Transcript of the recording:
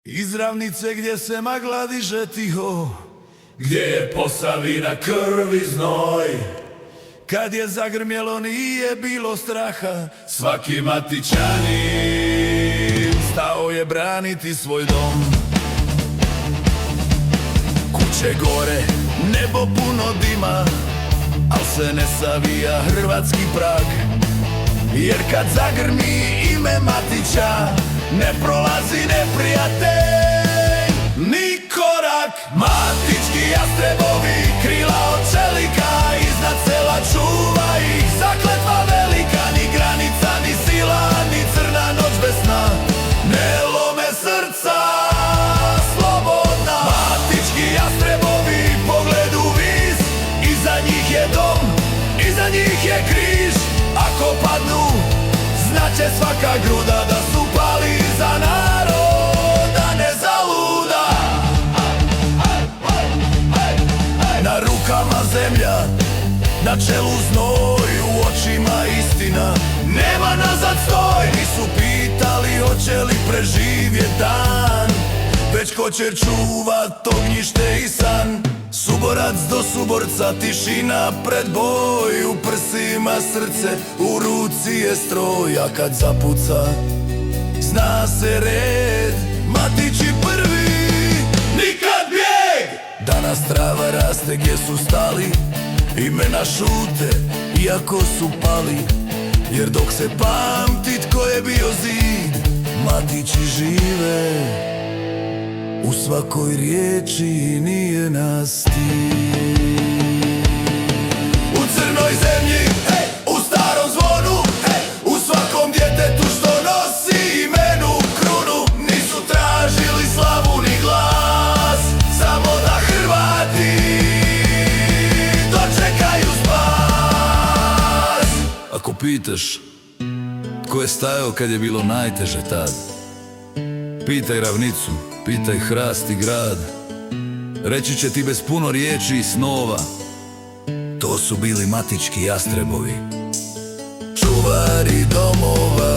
Iz ravnice gdje se magla diže tiho, gdje je Posavina krv i znoj. kad je zagrmjelo nije bilo straha, Svaki Matičanin stao je braniti svoj dom. Kuće gore, nebo puno dima, al se ne savija hrvatski prag. Jer kad zagrmi ime Matića, ne prolazi neprijatelj ni korak. Matički jastrebovi, krila od čelika, iznad sela čuva ih zakletva velika. Ni granica, ni sila, ni crna noć bez sna ne lome srca slobodna. Matički jastrebovi, pogled u vis, iza njih je dom, iza njih je križ. Ako padnu, znaće svaka gruda da su pali za narod, da ne zaluda. Na rukama zemlja, na čelu znoj, u očima istina, nema nazad stoj. Nisu pitali hoće li preživjet dan, već ko će čuvat ognjište i san. Suborac do suborca, tišina pred boj, u prsima srce, u ruci je stroj. A kad zapuca, zna se red, Matići prvi, nikad bijeg. Danas trava raste gdje su stali, imena šute, iako su pali. Jer dok se pamti tko je bio zid, Matići žive u svakoj riječi, nije nas stid. U crnoj zemlji, u starom zvonu, u svakom djetetu što nosi imenu krunu. Nisu tražili slavu ni glas, samo da Hrvati dočekaju spas. Ako pitaš tko je stajao kad je bilo najteže tad, pitaj ravnicu, pitaj hrast i grad. Reći će ti bez puno riječi i snova, to su bili matički jastrebovi, čuvari domova.